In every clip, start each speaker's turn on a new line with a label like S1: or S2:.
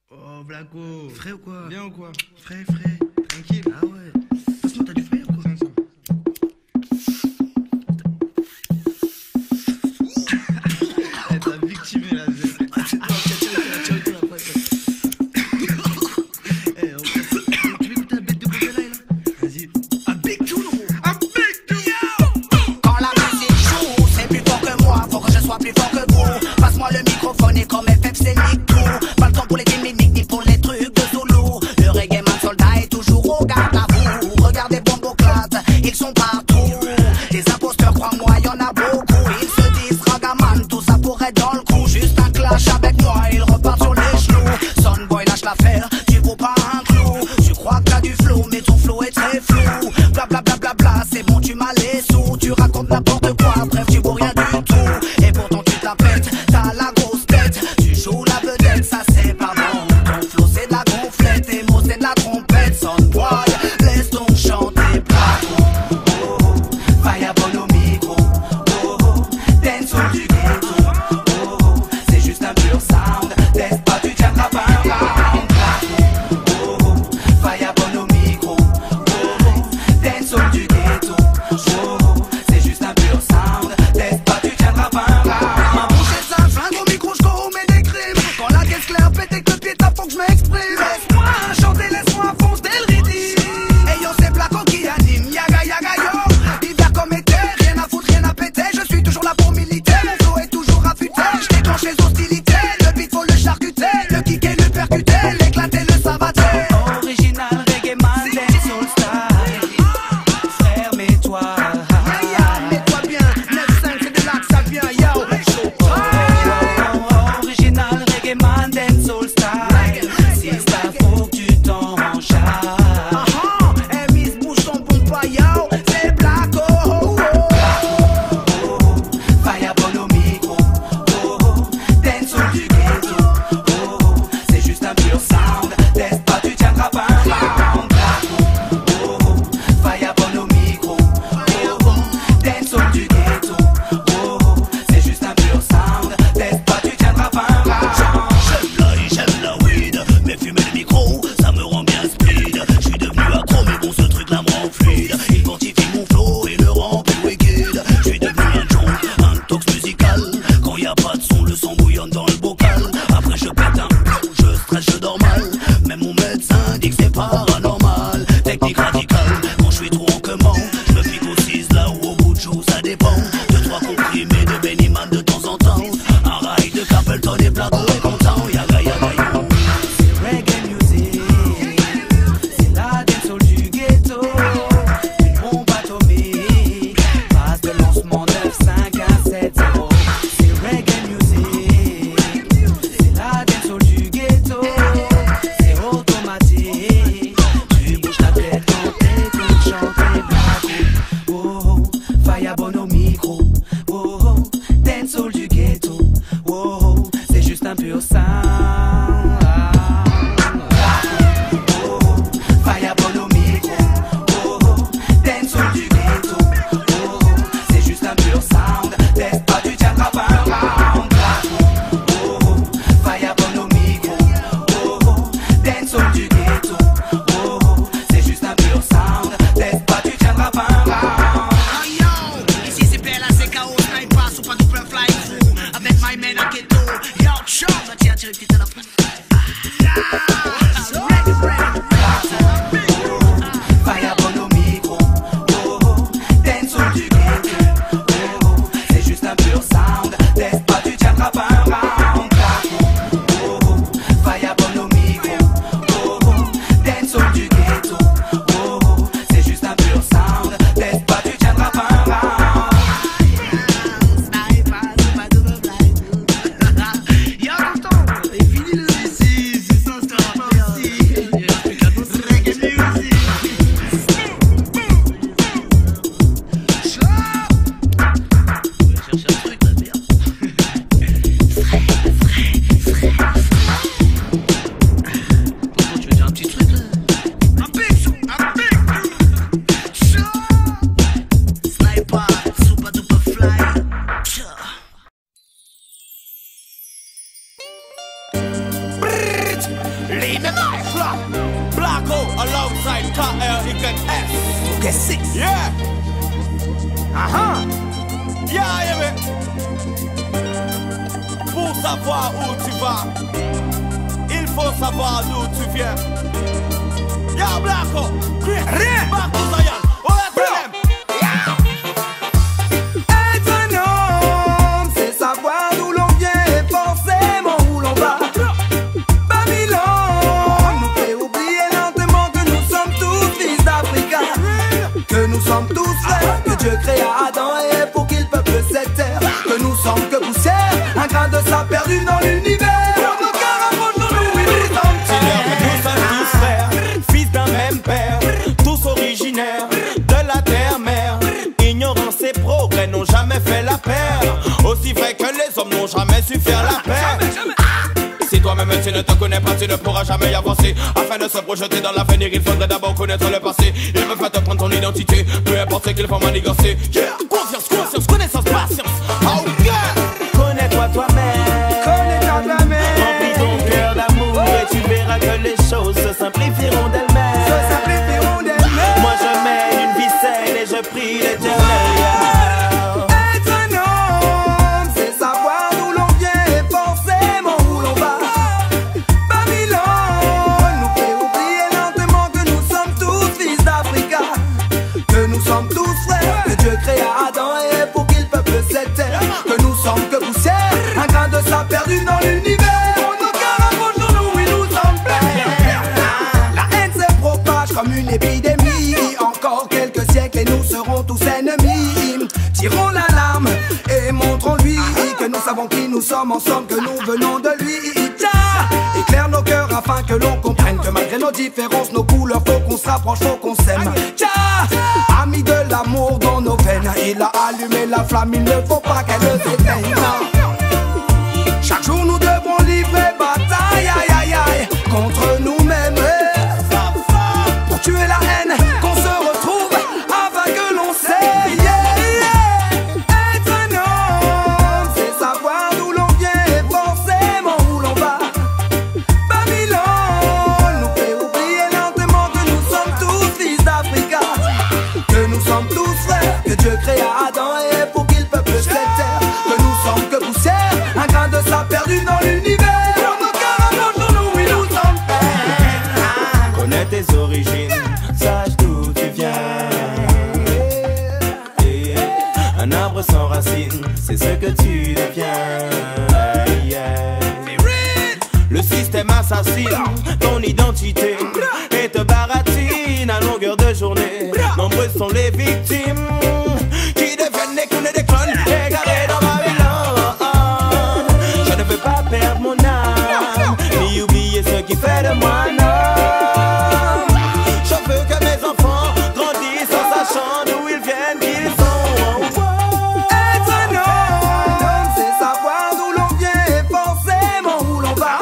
S1: Oh, Blaco.
S2: Frais ou quoi?
S1: Bien ou quoi?
S2: Frais, frais.
S1: Tranquille.
S2: Ah ouais. Passe-moi, t'as du frais ou quoi?
S1: 500. Eh, t'as victimé la vie.
S2: Eh, tu veux écouter un bête de Bogala là?
S1: Vas-y.
S2: Un big tune, gros.
S1: Un big deal.
S3: Quand la musique joue, c'est plus fort que moi, faut que je sois plus fort que vous. Passe-moi le microphone et comme FF c'est nique tout. Pas le temps pour les gimmicks ni pour les trucs de solo. Le reggae man soldat est toujours au garde à vous. Regardez Bomboclat, ils sont partout. Des imposteurs, crois-moi, y'en a beaucoup. Ils se disent ragaman, tout ça pourrait être dans le coup. Juste un clash avec moi, ils repartent sur les genoux. Sonboy lâche l'affaire, tu vaux pas un clou. Tu crois que t'as du flow, mais ton flow est très flou. Bla bla bla bla bla, c'est bon, tu m'as les sous. Tu racontes n'importe quoi, bref, tu vaux rien du tout. Et pourtant tu te la pètes, t'as la grosse tête. Tu joues la vedette, ça c'est pas bon. Ton flow c'est de la gonflette, tes mots c'est de la trompette. Sonboy, laisse donc chanter Blaco. Oh oh, Fireball au micro. Oh oh, dance du ghetto. Oh oh, c'est juste un pur sound. Laisse pas, tu tiendras pas un round. Blaco. Oh oh, Fireball au micro. Oh oh, dance du ghetto. Oh oh, c'est juste un pur sound. Laisse pas, tu tiendras pas un round. Ma bouche est un flingue au micro, je commets des crimes. Quand la caisse claire pète et que le pied tape, faut que je m'exprime. Laisse-moi chanter, laisse-moi foncer le rythme. Et yo, c'est Blaco qui anime. Yaga yaga yo. Hiver comme été, rien à foutre, rien à péter. Je suis toujours là pour militer. Mon flow est toujours affûté. Je déclenche les hostilités. Le beat faut le charcuter. Le kicker, le percuter. L'éclater, le savater. Original reggae man, dancehall style. Frère, mets-toi. Mets-toi bien. 9-5, c'est de là que ça vient. Yo. Original reggae man, dancehall style. see me now.
S4: Blacko alongside KRYS.
S3: Get sick.
S4: Yeah.
S3: Uh-huh.
S4: Yeah, yeah, pour savoir où tu vas, il faut savoir d'où tu viens. Yeah, Blacko.
S3: Rien.
S4: Back to Zion. Oh, let's them.
S5: Être un homme, c'est savoir d'où l'on vient et forcément où l'on va. Babylone nous fait oublier lentement que nous sommes tous fils d'Africa, que nous sommes tous frères, que Dieu créa Adam et Ève pour qu'il peuple cette terre, que nous sommes que poussière, un grain de sable perdu dans l'univers. Nos cœurs rapprochons-nous, oui, nous sommes
S4: Dis-leur que nous sommes tous frères, fils d'un même père, tous originaires de la terre-mère. Ignorance et progrès n'ont jamais fait la paire, aussi vrai que les hommes n'ont jamais su faire la paix. Si toi-même tu ne te connais pas, tu ne pourras jamais y avancer. Afin de se projeter dans l'avenir, il faudrait d'abord connaître le passé. Il me fait te prendre ton identité, peu importe ce qu'il faut manigancer. Yeah, confiance, conscience, connaissance, patience. Oh yeah. Connais-toi toi-même,
S5: connais-toi toi-même.
S4: remplis ton cœur d'amour et tu verras que les choses se simplifieront d'elles-mêmes.
S5: Se simplifieront d'elles-mêmes.
S4: Moi je mets une vie saine et je prie l'éternel.
S5: Être un homme, c'est savoir d'où l'on vient et forcément où l'on va. Babylone nous fait oublier lentement que nous sommes tous fils d'Africa, que nous sommes tous frères, que Dieu créa Adam et Ève pour qu'il peuple cette terre, que nous sommes que poussière, un grain de sable perdu dans l'univers. Nos cœurs rapprochons-nous, oui, nous sommes frères. La haine se propage comme une épidémie. Encore quelques siècles et nous serons tous ennemis. Tirons l'alarme et montrons-lui que nous savons qui nous sommes, en somme que nous venons de lui. Tcha, éclaire nos cœurs afin que l'on comprenne que malgré nos différences, nos couleurs, faut qu'on se rapproche, faut qu'on s'aime. Tcha, ami de l'amour dans nos veines, il a allumé la flamme, il ne faut pas qu'elle s'éteigne. Chaque jour nous devons livrer bataille, aïe aïe aïe, contre nous-mêmes. Pour tuer la haine, qu'on se retrouve afin que l'on sait. Être un homme, c'est savoir d'où l'on vient et forcément où l'on va. Babylone nous fait oublier lentement que nous sommes tous fils d'Africa, que nous sommes tous frères, que Dieu créa Adam et Ève pour qu'il peuple cette terre, que nous sommes que poussière, un grain de sable perdu dans l'univers. Nos cœurs rapprochons-nous, oui, nous sommes frères.
S4: Connais tes origines, sache d'où tu viens. Yeah. Un arbre sans racines, c'est ce que tu deviens. Yeah. Le système assassine ton identité et te baratine à longueur de journée. Nombreuses sont les victimes qui deviennent des clowns et des clones égarés dans Babylone. Je ne veux pas perdre mon âme, ni oublier ce qui fait de moi un homme. Je veux que mes enfants grandissent en sachant d'où ils viennent, qui ils sont.
S5: Être un homme, c'est savoir d'où l'on vient et forcément où l'on va.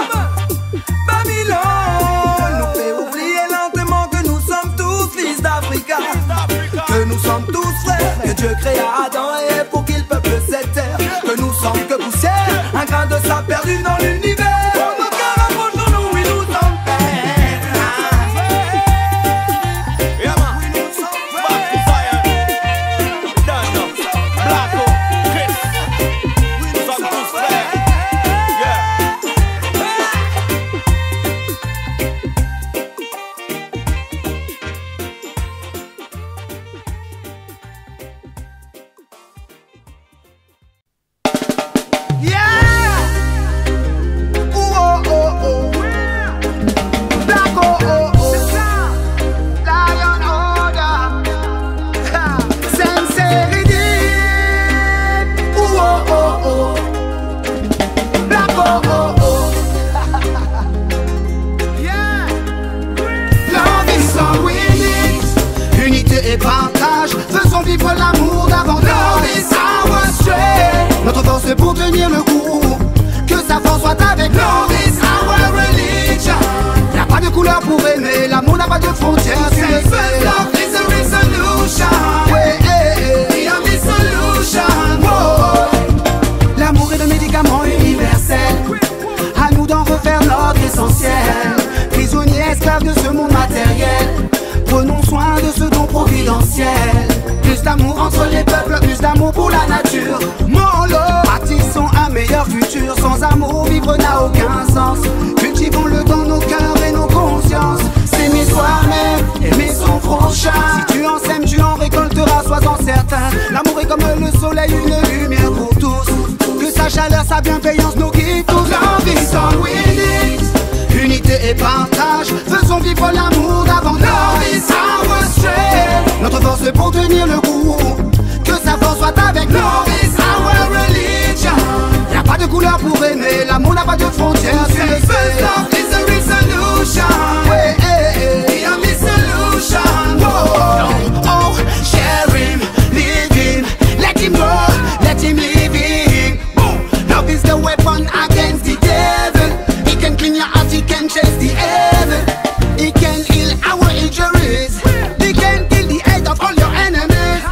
S5: Babylone nous fait oublier lentement que nous sommes tous fils d'Africa, que nous sommes tous frères, que Dieu créa Adam et Ève pour qu'il peuple cette terre, que nous sommes que poussière, un grain de sable perdu dans l'univers. Nos cœurs rapprochons-nous, oui, nous sommes frères.
S4: Yeah, man. Back to fire. Done up. Blacko, Chris. Nous sommes tous frères. Yeah.
S3: Unité et partage, faisons vivre l'amour davantage. Notre force pour tenir le coup, que sa force soit avec nous. Love is our religion. Y'a pas de couleur pour aimer, l'amour n'a pas de frontières. Love is a resolution. We are the solution. L'amour est le médicament universel, à nous d'en refaire notre essentiel.
S5: amour, vivre n'a aucun sens. Cultivons-le dans nos cœurs et nos consciences. S'aimer soi-même, aimer son prochain. Si tu en sèmes, tu en récolteras, sois-en certain. L'amour est comme le soleil, une lumière pour tous. Que sa chaleur, sa bienveillance nous guide tous. Love is all we need. Unité et partage, faisons vivre l'amour davantage. Love is our strength. Notre force pour tenir le coup. Que sa force soit avec nous. Love is our religion. Y'a pas de couleur pour aimer, l'amour n'a pas de frontières. C'est le first love is the resolution. Hey, hey, hey. The only solution. Oh, oh, share him, live him, let him go, let him live him. Love is the weapon against the devil. He can clean your heart, he can chase the evil. He can heal our injuries. He can kill the hate of all your enemies.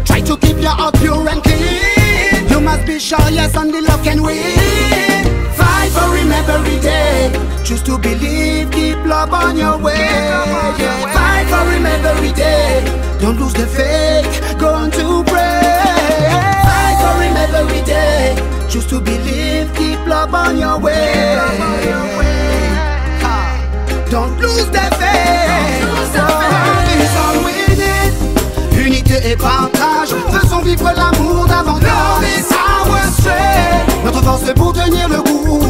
S5: Try to keep your heart pure and clean. You must be sure, yes, only love can win. Fight for him every day. Choose to believe, keep love on your way. Yeah. Fight for him every day. Don't lose the faith, go on to pray. Fight for him every day. Choose to believe, keep love on your way. Don't lose the faith. Love is all we need. Unité et partage, faisons vivre l'amour davantage. Love is our strength. Notre force pour tenir le coup.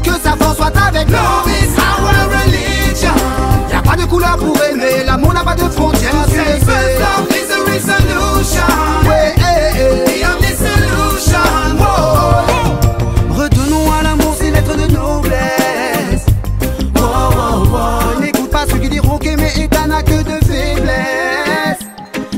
S5: Que sa force soit avec nous. Love is our religion. Y'a pas de couleur pour aimer, l'amour n'a pas de frontières. C'est first love is the resolution. Ouais, hey, hey. The only solution. Whoa. Retournons à l'amour, c'est l'être de noblesse. Wow, wow, wow. N'écoute pas ceux qui diront qu'aimer est un acte de faiblesse.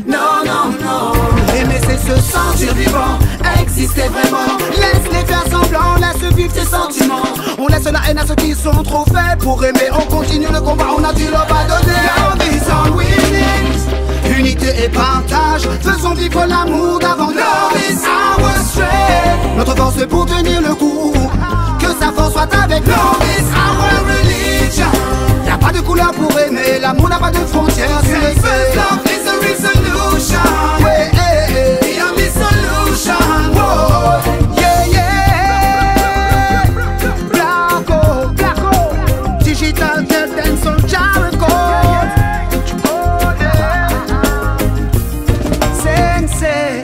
S5: Non, non, non. Aimer c'est se sentir vivant, exister vraiment. Laisse-les faire semblant, laisse vivre tes sentiments. On laisse la haine à ceux qui sont trop faibles. Pour aimer, on continue le combat, on a du love à donner. Love is all we need. Unité et partage, faisons vivre l'amour davantage. Love is our strength. Notre force pour tenir le coup. Que sa force soit avec nous. Love is our religion. Y'a pas de couleur pour aimer, l'amour n'a pas de frontières. C'est le first love is the resolution. Ouais, hey, hey. The only solution. Whoa. Yeah, yeah. Blacko, Blacko. Digital Dead Dance on Jericho. Sensei.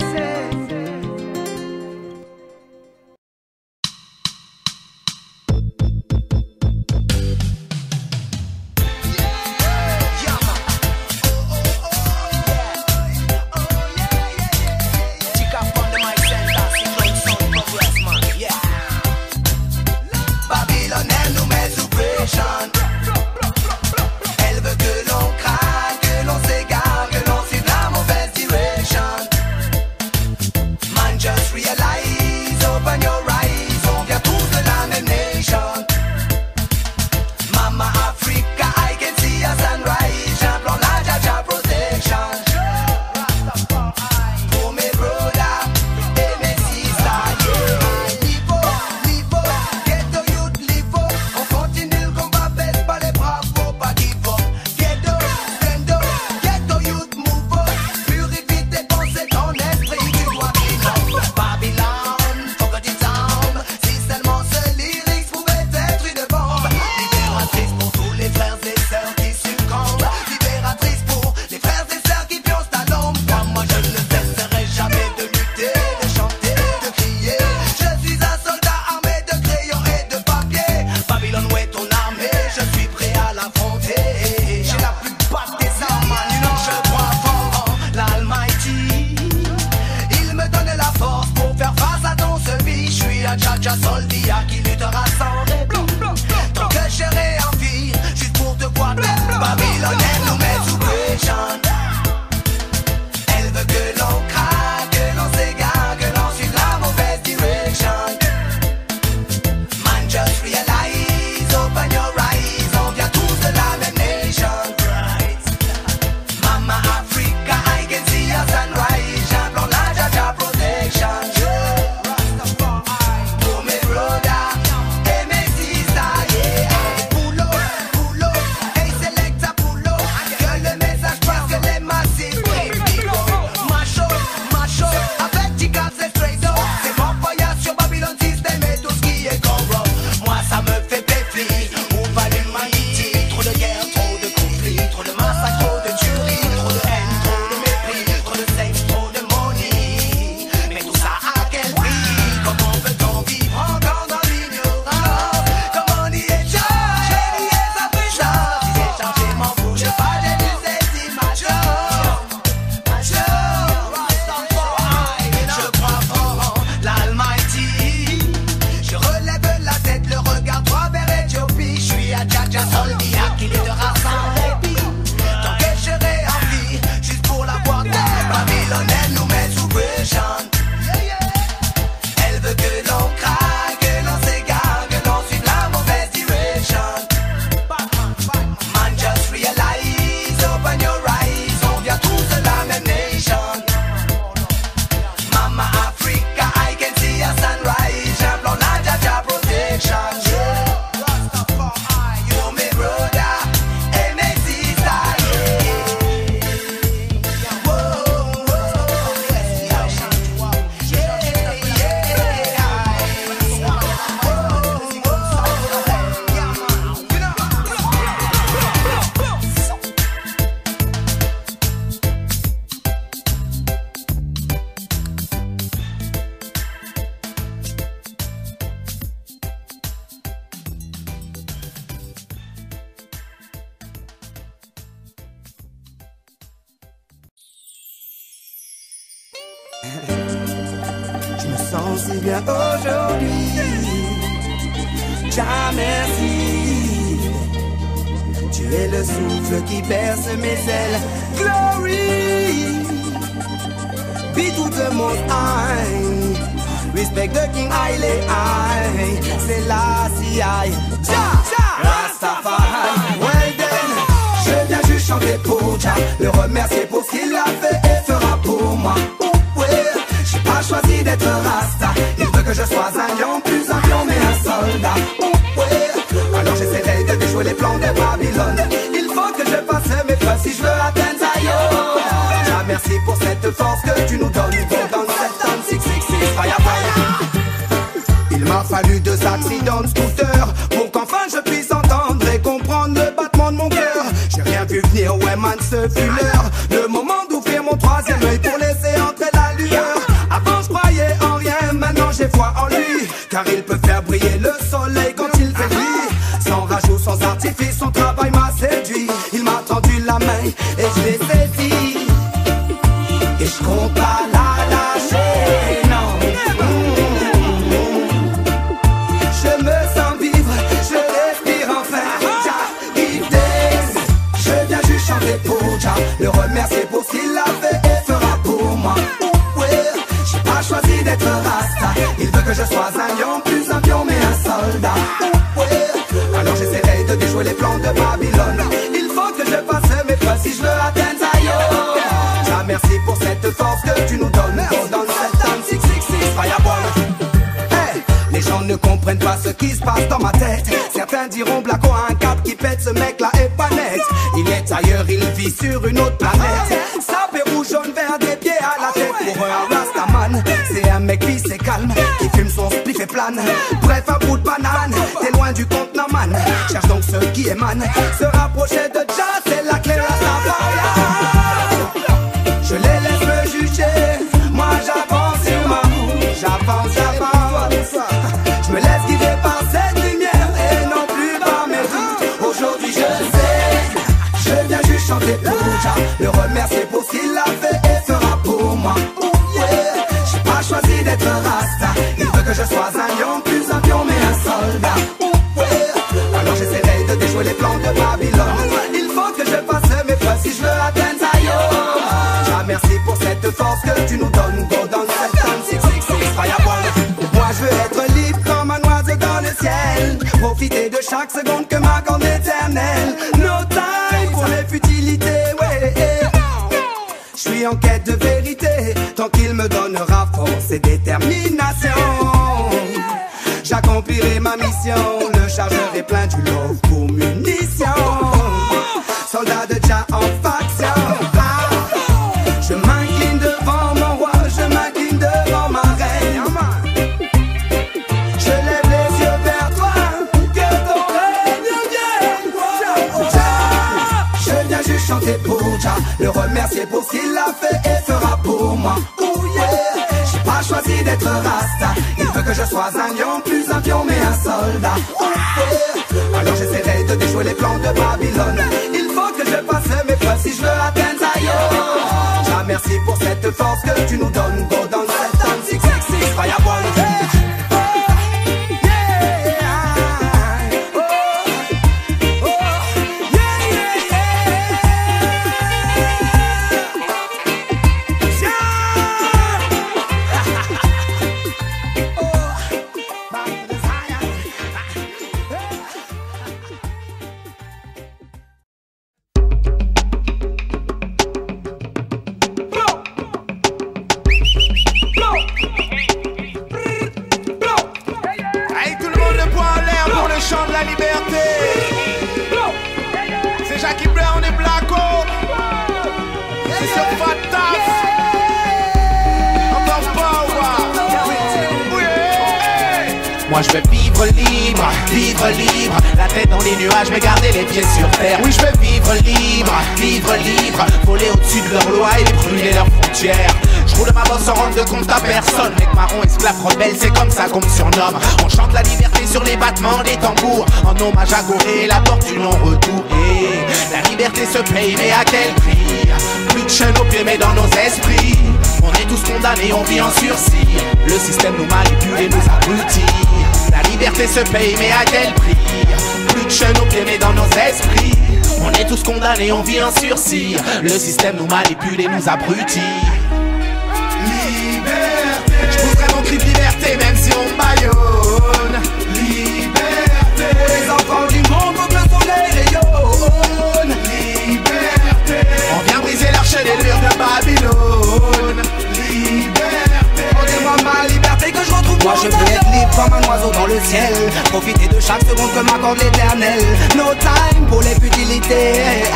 S5: Je me sens si bien aujourd'hui. Ja merci. Tu es le souffle qui berce mes ailes. Glory. Be to the most high. Respect the king highly high. C'est la CI. Rastafari. Well then, je viens juste chanter pour Ja, le remercier pour ce qu'il a fait et fera pour moi. J'ai pas choisi d'être Rasta. Il veut que je sois un lion, plus un lion mais un soldat. Alors j'essaierai de déjouer les plans de Babylone. Il faut que je fasse mes preuves si je veux atteindre Zion. Ja, merci pour cette force que tu nous donnes. Dans cette tonne 666 Fireball. Il m'a fallu 2 accidents de scooter pour qu'enfin je puisse entendre et comprendre le battement de mon cœur. J'ai rien vu venir, ouais man, ce fut l'heure. Le moment d'ouvrir mon 3e œil pour laisser entrer la lueur. Avant je croyais en rien, maintenant j'ai foi en lui. Car il peut faire briller le soleil quand il fait nuit. Sans rajout, sans artifice, son travail m'a séduit. Il m'a tendu la main et je l'ai saisi. Et je compte pas la lâcher, non. Je me sens vivre, je respire enfin. Ja, il days. Je viens juste chanter pour Ja, le remercier pour ce qu'il a fait et fera pour moi. J'ai pas choisi d'être Rasta. Il veut que je sois un lion, plus un pion mais un soldat. Alors j'essaierai de déjouer les plans de Babylone. Il faut que je fasse mes preuves si je veux atteindre Zion. Ja, merci pour cette force que tu nous donnes. Dans cette âme 666 Fireball. Hey, les gens ne comprennent pas ce qui se passe dans ma tête. Certains diront Blacko a un cap qui pète, ce mec là est pas net. Il est ailleurs, il vit sur une autre planète. Sapé rouge, jaune, vert, des pieds à la tête. Pour un Rastaman, c'est un mec qui c'est calme, qui fume son spliff et plane. Bref, un bout de banane, t'es loin du contenant man. Cherche donc ce qui émane. Se rapprocher de Ja, c'est la clé Rastafari. Je les laisse me juger. Moi j'avance sur ma route. J'avance, j'avance. Je me laisse guider par cette lumière et non plus par mes doutes. Aujourd'hui je sais, je viens juste chanter pour Ja, le remercier pour ce qu'il a fait et fera pour moi. J'ai pas choisi d'être Rasta. Il veut que je sois un lion, plus un pion mais un soldat. Alors j'essaierai de déjouer les plans de Babylone. Il faut que je fasse mes preuves si je veux atteindre Zion. Ja, merci pour cette force que tu nous donnes. Go dans cette tonne 666 Fireball. Moi je veux être libre comme un oiseau dans le ciel. Profiter de chaque seconde que m'accorde l'éternel. No time pour les futilités, ouais. Je suis en quête de vérité, tant qu'il me donnera force et détermination. J'accomplirai ma mission, le chargeur est plein du love pour munitions. Soldat de Ja en faction. Je m'incline devant mon roi, je m'incline devant ma reine. Je lève les yeux vers toi, que ton règne vienne. Je viens juste chanter pour Ja, le remercier pour ce qu'il a fait et fera pour moi. J'ai pas choisi d'être Rasta. Il veut que je sois un lion, plus un pion mais un soldat. Alors j'essaierai de déjouer les plans de Babylone. Il faut que je fasse mes preuves si je veux atteindre Zion. Ja, merci pour cette force que tu nous donnes. Go dans cette tonne 666 Fireball.
S6: Moi je veux vivre libre, la tête dans les nuages mais garder les pieds sur terre. Oui je veux vivre libre, voler au-dessus de leurs lois et brûler leurs frontières. Je roule ma bosse sans rendre de compte à personne. Mec marron, esclave, rebelle, c'est comme ça qu'on me surnomme. On chante la liberté sur les battements des tambours, en hommage à Gorée, la porte du non-retour. Et la liberté se paye mais à quel prix? Plus de chaînes au pied mais dans nos esprits. On est tous condamnés, on vit en sursis. Le système nous manipule et nous abrutit. La liberté se paye, mais à quel prix? Plus de jeunes au pied, mais dans nos esprits. On est tous condamnés, on vit en sursis. Le système nous manipule et nous abrutit. Liberté. Je pousserai mon cri de liberté, même si on me bâillonne. Liberté.
S5: Pour les enfants du monde, faut que le soleil rayonne.
S6: Liberté. On vient briser l'archelure de Babylone. Liberté.
S5: Rendez-moi ma liberté que je retrouve.
S3: Moi je veux être libre comme un oiseau dans le ciel. Profiter de chaque seconde que m'accorde l'éternel. No time pour les futilités.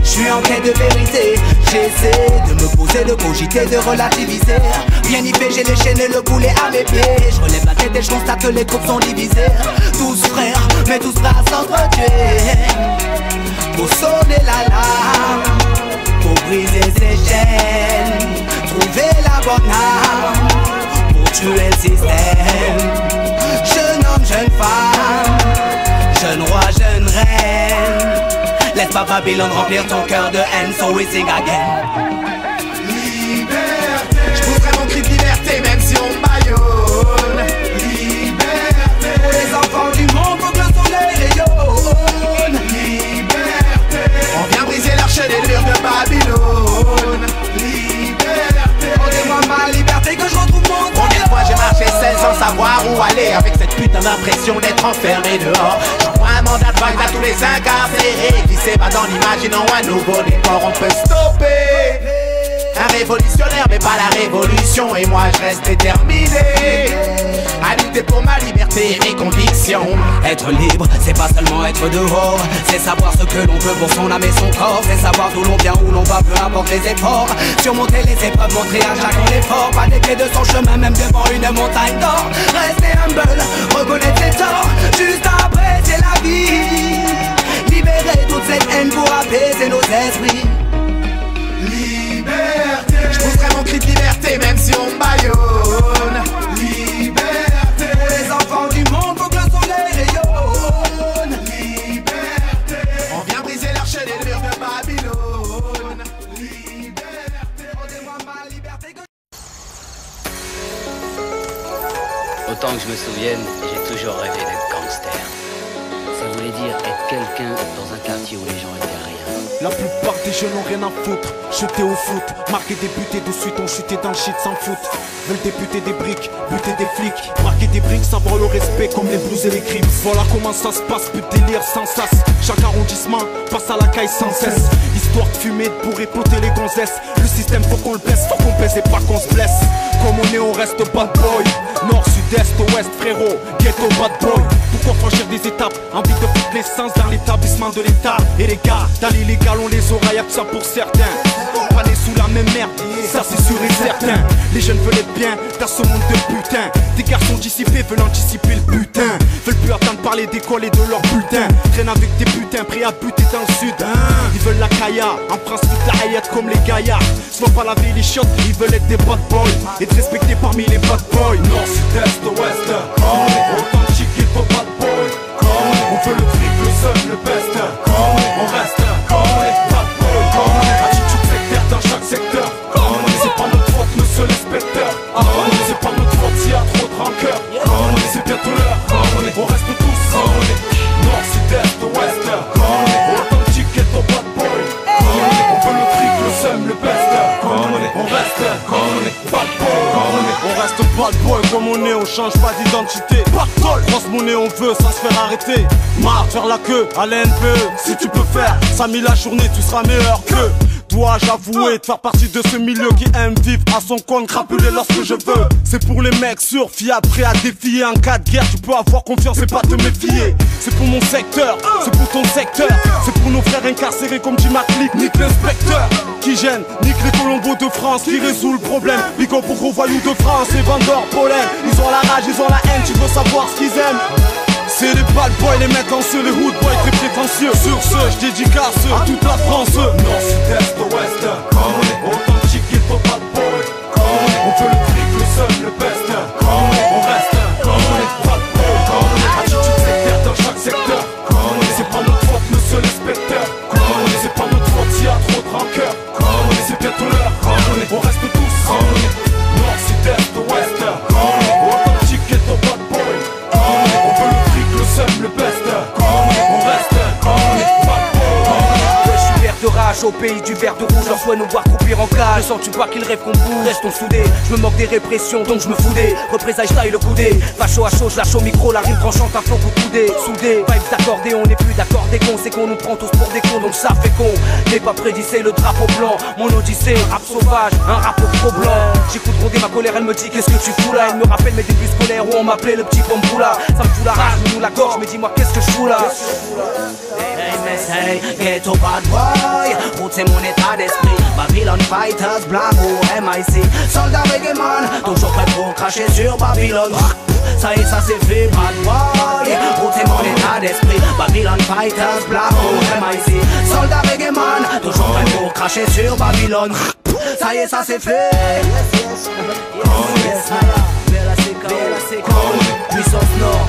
S3: Je suis en quête de vérité. J'essaie de me poser, de cogiter, de relativiser. Rien n'y fait, j'ai déchaîné le boulet à mes pieds. Je relève la tête et je constate que les groupes sont divisés. Tous frères, mais tous prêts à s'entretuer. Pour sonner l'alarme, pour briser ces chaînes, trouver la bonne arme pour tuer le système. Jeune homme, jeune femme, jeune roi, jeune reine, laisse pas Babylone remplir ton cœur de haine. So we sing again.
S6: Liberté. Je pousserai mon cri de liberté, même si on me bâillonne. Liberté.
S5: Pour les enfants du monde, faut que le soleil rayonne.
S6: Liberté. On vient briser l'archelure de Babylone. Liberté.
S5: Rendez-moi ma liberté que je retrouve mon
S6: Combien de fois j'ai marché seul sans savoir où aller, avec cette putain d'impression d'être enfermé dehors. J'envoie un mandat de vague à tous les incarcérés qui s'évadent en imaginant un nouveau décor. On peut stopper un révolutionnaire mais pas la révolution. Et moi je reste déterminé à lutter pour ma liberté et mes convictions.
S3: Être libre, c'est pas seulement être dehors. C'est savoir ce que l'on veut pour son âme et son corps. C'est savoir d'où l'on vient, où l'on va, peu importe les efforts. Surmonter les épreuves, montrer à chacun l'effort. Pas dévier de son chemin, même devant une montagne d'or. Rester humble, reconnaître ses torts. Juste apprécier la vie. Libérer toute cette haine pour apaiser nos esprits.
S6: Liberté. Je pousserai mon cri de liberté même si on me bâillonne. Liberté.
S5: Pour les enfants du monde, faut que le soleil rayonne.
S6: Liberté. On vient briser l'archelure de Babylone. Liberté.
S5: Rendez-moi ma liberté que
S7: Autant que je me souvienne, j'ai toujours rêvé d'être gangster. Ça voulait dire être quelqu'un dans un quartier où les gens étaient rien.
S8: La plupart des jeunes ont rien à foutre. Chuter au foot, marquer des buts et de suite ont chuté dans le shit sans foot. Veulent débuter des briques, buter des flics, marquer des briques, savoir le respect comme les blues et les crimes. Voilà comment ça se passe, plus de délire sans sas. Chaque arrondissement passe à la caille sans cesse. Histoire de fumer, de bourrer, ploter les gonzesses. Le système faut qu'on le baisse, faut qu'on pèse et pas qu'on se blesse. Comme on est, on reste bad boy. Nord, sud, est, ouest, frérot, ghetto bad boy. Pourquoi franchir des étapes? Envie de foutre l'essence dans l'établissement de l'état. Et les gars, dans l'illégal on les aura, y'a que ça pour certains. Pas les sous la même merde, ça c'est sûr et certain. Les jeunes veulent être bien dans ce monde de putain. Des garçons dissipés veulent anticiper le butin. Veulent plus attendre parler d'école et de leur bulletin. Traînent avec des putains prêts à buter dans le sud. Ils veulent la caïa, en France toute la hayette comme les gaillards. Se font pas laver les chiottes, ils veulent être des bad boys. Être respectés parmi les bad boys. Nord, sud, est, ouest, authentique et pas bad boy. On veut le fric, le seul, le best. On reste, bad boy. Attitude sectaire dans chaque secteur. C'est pas notre faute, monsieur l'inspecteur. C'est pas notre faute s'il y a trop de rancœur. C'est bientôt l'heure, on reste tous. Nord, sud, est, ouest, authentique et pas bad boy. On veut le fric, le seul, le best. On reste, bad boy. On reste bad boy comme on est, on change pas d'identité. Pactole, grosse monnaie on veut sans se faire arrêter. Marre de faire la queue à l'NPE. Si tu peux faire 5000 la journée, tu seras meilleur que. Dois-je avouer de faire partie de ce milieu qui aime vivre à son compte, crapuler lorsque je veux. C'est pour les mecs sûrs, fiables, prêts à défier. En cas de guerre, tu peux avoir confiance et pas te méfier. C'est pour mon secteur, c'est pour ton secteur. C'est pour nos frères incarcérés comme Jim McLeod. Nique l'inspecteur qui gêne, nique les Colombos de France qui résout le problème. Bigo pour gros voyous de France et vendeurs pollen. Ils ont la rage, ils ont la haine, tu veux savoir ce qu'ils aiment. C'est les bad boys, les mecs en les hood boys très prétentieux. Sur ce, je dédicace à toute la France. Nord, sud, est, ouest, authentique et pas bad boy. On veut le fric, le seul, le best. On reste, bad boy. Attitude sectaire dans chaque secteur. C'est pas notre faute, monsieur l'inspecteur. C'est pas notre faute s'il y a trop de rancœur. C'est bientôt l'heure, on reste tous.
S9: Courage au pays du vert de rouge, leur souhait nous voir croupir en cage. Ne sens-tu pas qu'ils rêvent qu'on bouge? Restons soudés, je me moque des répressions donc je me foudais. Représailles, je taille le coudé, facho à chaud, je lâche au micro, la rime tranchante, un flow coup coudé. Soudé, vibes d'accordé, on n'est plus d'accord des cons. C'est qu'on nous prend tous pour des cons donc ça fait con. N'est pas prédit, c'est le drapeau blanc. Mon odyssée, rap sauvage, un rap trop blanc. J'écoute rôder ma colère, elle me dit qu'est-ce que tu fous là. Elle me rappelle mes débuts scolaires où on m'appelait le petit Pompoula. Ça me fout la rage, me noue la gorge, mais dis-moi qu'est-ce que je fous là.
S3: Hey, ghetto bad boy, route c'est mon état d'esprit. Babylon Fighters, Blago, MIC, soldat reggae man, toujours prêt pour cracher sur Babylone. Ça y est, ça c'est fait, bad boy, route c'est mon état d'esprit. Babylon Fighters, Blago, MIC, soldat reggae man, toujours prêt pour cracher sur Babylone. Ça y est, ça c'est fait. Puissance Nord.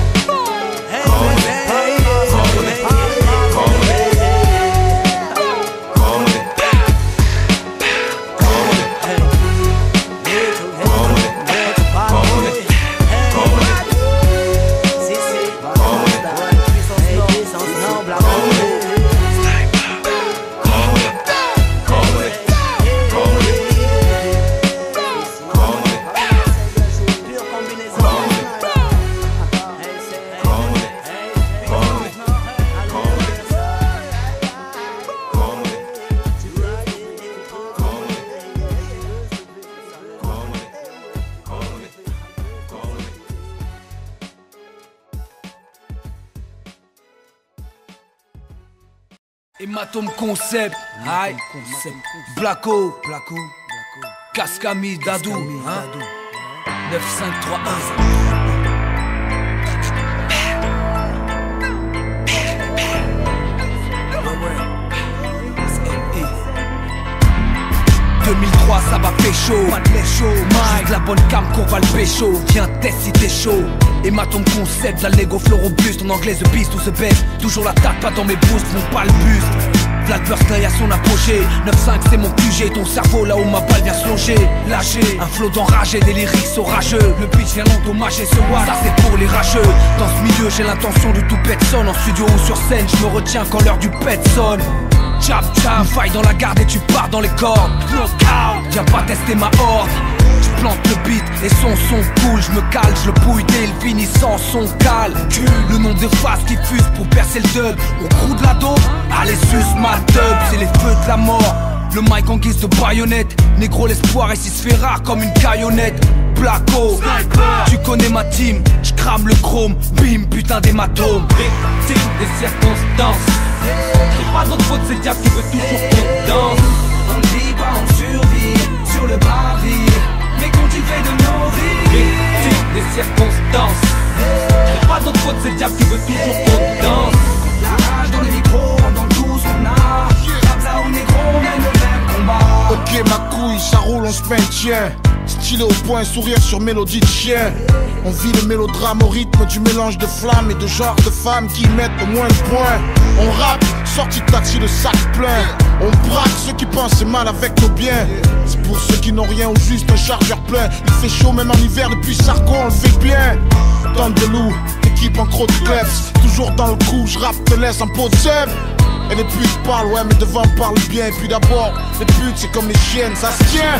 S9: Hématome concept, aïe, Blacko, Cascami, Dadou, hein? 9531. 2003 ça va pécho, pas de pécho, Mike, la bonne cam qu'on va le pécho. Viens test si t'es chaud. Hématome concept, la Lego flow robuste. En anglais the beast ou the best. Toujours la tarte, pas dans mes boosts, mon pas le buste. Flatburst l'œil à son apogée. 9-5 c'est mon QG, ton cerveau là où ma balle vient se loger. Lâché, un flot d'enragé, des lyrics orageux. Le pitch vient l'endommager ce soir, ça c'est pour les rageux. Dans ce milieu j'ai l'intention de tout personne. En studio ou sur scène, je me retiens quand l'heure du pet sonne. Jab jab, faille dans la garde et tu pars dans les cordes. Knockout, viens pas tester ma horde. J'plante le beat, les sons sont cool. J'me cale, j'le pouille dès le finissant son cale. Le nombre de phases qui fusent pour percer le dub. Au crew de la dope, allez suce ma dub. C'est les feux de la mort, le mic en guise de baïonnette. Négro l'espoir ici se fait rare comme une caillonnette. Blacko, tu connais ma team. J'crame le chrome, bim, putain d'hématome. Victime des circonstances. J'ai pas d'autre faute, c'est le diable qui veut toujours qu'on danse. On ne vit pas, on survit sur le parvis, mais cultivé de nos vies. Victime des circonstances. J'ai pas d'autre faute, c'est le diable qui veut toujours qu'on danse. La rage dans les micros, dans tout ce qu'on a. Comme ça on est gros, on mène le même combat.
S10: Ok ma couille, ça roule, on se maintient. Stylé au point, sourire sur mélodie de chien. On vit le mélodrame au rythme du mélange de flammes et de genres de femmes qui mettent au moins le point. On rappe, sorti de taxi le sac plein. On braque ceux qui pensent mal avec nos biens. C'est pour ceux qui n'ont rien ou juste un chargeur plein. Il fait chaud même en hiver depuis Sarko, on le fait bien. Tente de loup, équipe en croc de kleps. Toujours dans le coup, je rappe, te laisse en peau de sève. Et les putes parlent, ouais mais devant parle bien. Et puis d'abord, les putes c'est comme les chiennes, ça se tient.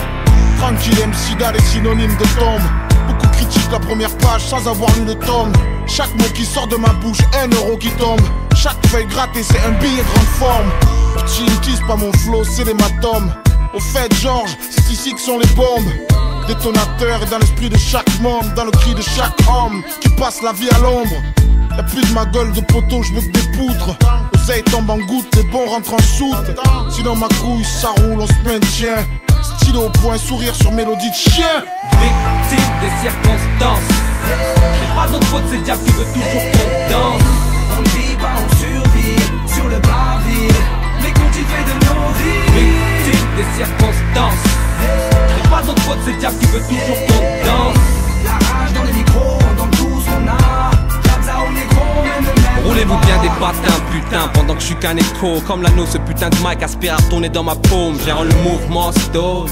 S10: Tranquille, MC est synonyme de tombe. Beaucoup critiquent la première page sans avoir lu le tome. Chaque mot qui sort de ma bouche, 1 euro qui tombe. Chaque feuille grattée, c'est un billet grande forme. Petit n'utilise pas mon flow, c'est l'hématome. Au fait, Georges, c'est ici que sont les bombes. Détonateur est dans l'esprit de chaque membre, dans le cri de chaque homme qui passe la vie à l'ombre. Y'a plus de ma gueule de poteau, je veux que des poutres. L'oseille tombe en goutte, les bons rentrent en soute. Sinon ma couille, ça roule, on se maintient. Stylo au point, sourire sur mélodie de chien.
S9: Victime des circonstances. J'ai pas d'autre faute, c'est le diable qui veut toujours qu'on danse. On ne vit pas, on survit sur le parvis, mais cultivé de nos vies. Victime des circonstances. J'ai pas d'autre faute, c'est le diable qui veut toujours qu'on danse. La rage dans les micros, dans tout ce qu'on a. On est gros, même le même.
S11: Roulez-vous bien des patins, putain, pendant que je suis qu'un écho. Comme l'anneau, ce putain de mic aspire à retourner dans ma paume. Gérant le mouvement, stone.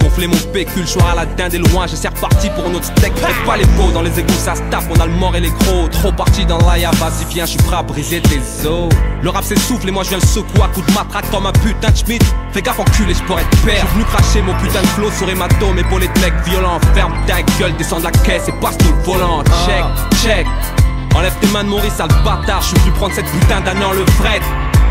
S11: gonfler mon pécule. Je suis à la dinde et loin, je suis reparti pour notre steak. Bref pas les pots, dans les égouts ça se tape, on a le mort et les gros. Trop parti dans la yava, si viens, je suis prêt à briser tes os. Le rap s'essouffle et moi je viens le secouer à coups de matraque comme un putain de Schmitt. Fais gaffe enculé, je pourrais te perdre. Je suis venu cracher mon putain de flow sur hématome, épauler de mec violent. Ferme ta gueule, descends de la caisse et passe-nous le volant. Check. Enlève tes mains de Maurice, sale bâtard. Je suis venu prendre cette putain d'année en le fret.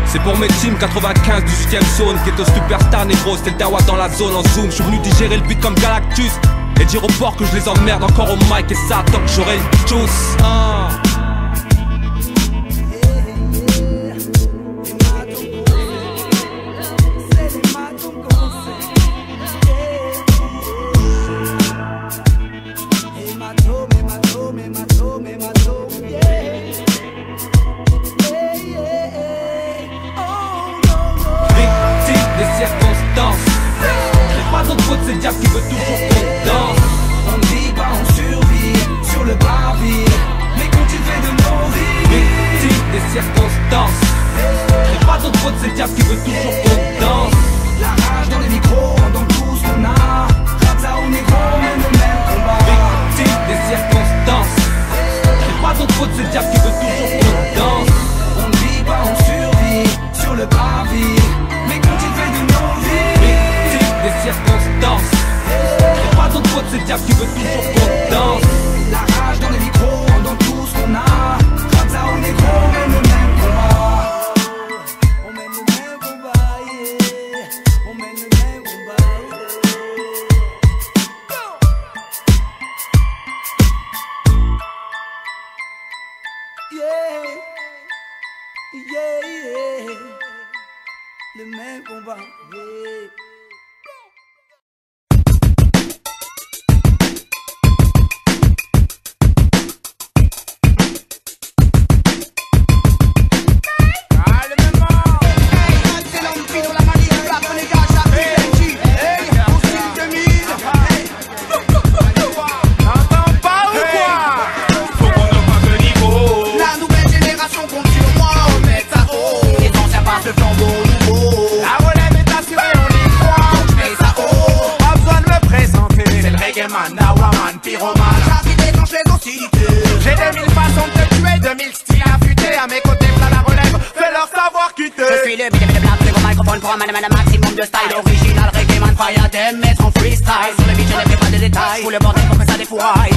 S11: C'est pour mes teams 95 du 8ème zone. Qui est au superstar négro, c'était le dawa dans la zone en zoom. Je suis venu digérer le beat comme Galactus et dire au port que je les emmerde encore au mic. Et ça tant que j'aurai le juice.
S9: C'est le diable qui veut toujours qu'on danse. On ne vit pas, on survit sur le parvis, mais cultiver de nos vies. Victime des circonstances. J'ai pas d'autre faute, c'est le diable qui veut toujours qu'on danse. La rage dans les micros, on donne tout ce qu'on a. Raza ou négro, mène le même combat. Victime des circonstances. J'ai pas d'autre faute, c'est le diable qui veut toujours qu'on danse. On ne vit pas, on survit sur le parvis, mais cultiver de nos vies. Victime des circonstances. J'ai pas d'autre faute, c'est le diable qui veut toujours qu'on danse. La rage dans les micros, on donne tout ce qu'on a. Raza ou négro, on mène le même combat. On mène le même combat, yeah. On mène le même combat, yeah. Le même combat, yeah.
S6: J'ai 2000 façons de te tuer, 2000 styles affûtés. À mes côtés, plein la relève, fais-leur savoir quitter.
S3: Je suis le beat de blague, le microphone pour amener un maximum de style. Original, reggae man, fire them, mettre en freestyle. Sur le beat, je ne fais pas de détails. Fous le bordel pour que ça défouraille.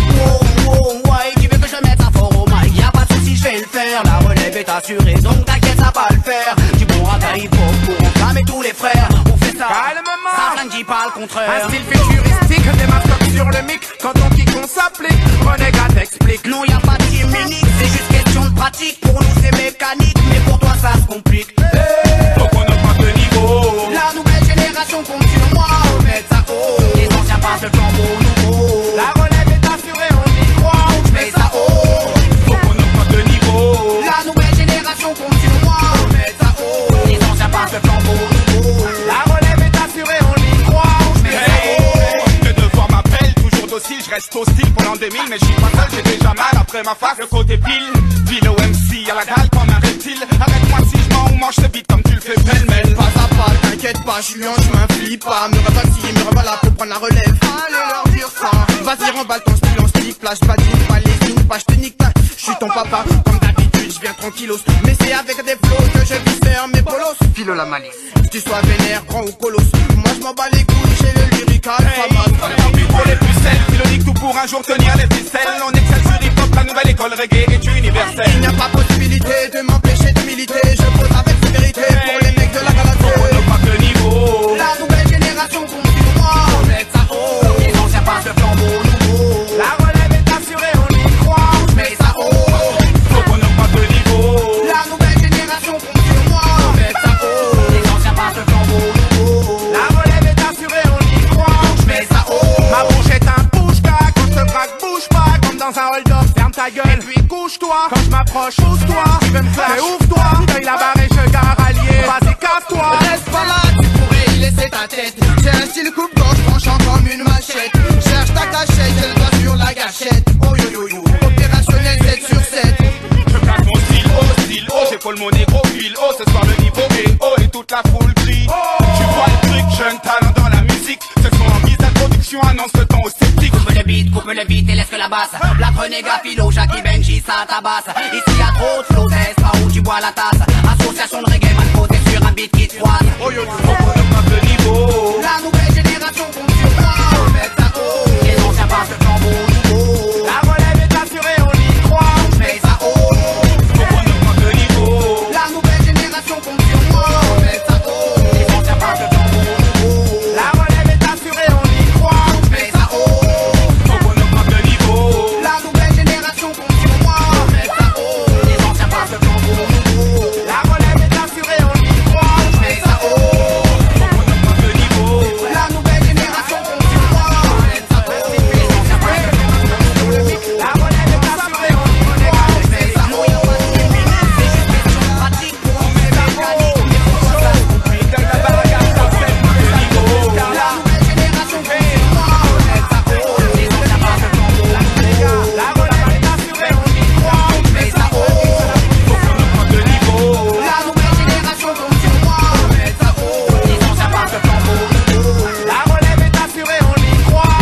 S3: Ouais, tu veux que je mette ça fort au mic? Y'a pas de soucis, je vais le faire. La relève est assurée, donc t'inquiète, ça va le faire. Du bon raga hip-hop pour enflammer tous les frères. On fait ça,
S6: calmement.
S3: Ça flingue, dis pas le contraire.
S6: Un style futuristique, des masques sur le mic. Quand on kick, on s'applique. Renégat t'explique.
S3: Non, y'a pas de gimmick, c'est juste question de pratique. Pour nous, c'est mécanique, mais pour toi, ça se complique.
S6: Donc on augmente le niveau.
S3: La nouvelle génération compte sur moi, on met ça haut. Les anciens passent le flambeau nouveau.
S6: La relève est assurée, on y croit, on met ça haut. Donc on augmente le niveau.
S3: La nouvelle génération compte sur moi, on met ça haut. Les anciens passent le flambeau nouveau.
S6: La relève est assurée, on y croit, on met ça haut.
S12: Le devoir m'appelle, toujours docile, je reste hostile pour l'an 2000. Mais je suis pas seul, j'ai déjà mal après ma face. Le côté pile, ville au MC, à la dalle comme un reptile. Arrête-moi si je mens ou mange ce beat comme tu le fais pêle-mêle.
S2: Pas à pas, t'inquiète pas, je suis en chemin, flippe pas. Me revoici, me revoilà pour prendre la relève. Allez leur dire ça. Vas-y, remballe ton style en slip, plage, pas d'île, pas les signes, pas je te nique ta. Je suis ton papa, comme d'habitude, je viens tranquillos. Mais c'est avec des flots que je vis faire mes polos. File la malice. Que tu sois vénère, grand ou colosse. Moi je m'en bats les couilles, j'ai le lyrical,
S12: Tant pis pour les pucelles, philonique tout pour un jour tenir les ficelles. On excelle sur hip-hop, la nouvelle école reggae est universelle.
S2: Il n'y a pas possibilité de m'empêcher de militer. Je pose avec sévérité pour les mecs de la galaxie.
S12: On augmente le niveau.
S3: La nouvelle génération compte sur moi, on met ça haut. Les anciens passent le flambeau nouveau.
S6: La relève est assurée, on y croit,
S3: on met ça haut.
S12: Donc on augmente le niveau.
S3: La nouvelle génération compte sur moi, on met ça haut. Les anciens passent le flambeau nouveau.
S6: La relève est assurée, on y croit,
S3: je mets ça haut.
S6: Ma bouche est un push-back, quand je te braque, bouge pas. Comme dans un hold-up, ferme ta gueule, et puis couche-toi. Quand je m'approche, pousse-toi, tu veux me flash, ouvre-toi. Cueille la barre et je gare allié, vas-y casse-toi.
S2: Reste pas là, tu pourrais y laisser ta tête. J'ai un style coupe-gorge tranchant comme une machette. Cherche ta cachette, elle doit sur la gâchette. Oh yo yo yo, opérationnel 7 sur 7.
S12: Je place mon style haut, j'épaule mon négro, fil haut. Ce soir le niveau est haut et toute la foule crie. Tu vois le truc, jeune talent dans la musique. Ce sont en guise d'introduction annonce le temps au sceptique.
S3: Coupe le beat et laisse que la basse. Black Renégat, Philo, Jackie, Benji, ça tabasse. Ici y'a trop de flow, test, par où tu bois la tasse. Association de reggae, man, posé sur un beat qui te froisse.
S12: Oh yo, faut qu'on augmente le niveau.
S3: La nouvelle génération compte sur moi. Mets ça haut. Les anciens passent le flambeau nouveau.
S12: La relève est assurée, on y croit.
S3: Mets ça haut.
S12: Faut qu'on augmente le niveau.
S3: La nouvelle génération compte sur moi. Mets ça haut. Les anciens passent le flambeau nouveau.
S12: La relève est assurée, on y croit.
S3: Mets ça haut.
S12: Faut qu'on augmente le niveau.
S3: La nouvelle génération compte sur moi. Mets ça haut. Les anciens passent le flambeau nouveau.
S12: La relève est assurée, on y croit.
S3: Mets ça haut.
S12: Faut qu'on augmente le niveau.
S3: La nouvelle génération compte sur moi. Mets ça haut. Les anciens passent le flambeau nouveau.
S12: La relève est assurée, on y croit.
S3: Mets ça haut. C'est juste question de pratique pour en mettre mécanique.
S12: Dans la bagarre, ça fait le niveau.
S3: La nouvelle génération compte sur moi. Mets ça haut. Les anciens passent le flambeau nouveau.
S12: La relève est assurée, on y croit.
S3: Mets ça haut.
S12: Faut qu'on augmente le niveau.
S3: La nouvelle génération compte sur moi. Mets ça haut. Les anciens passent le flambeau nouveau.
S12: La relève est assurée, on y croit.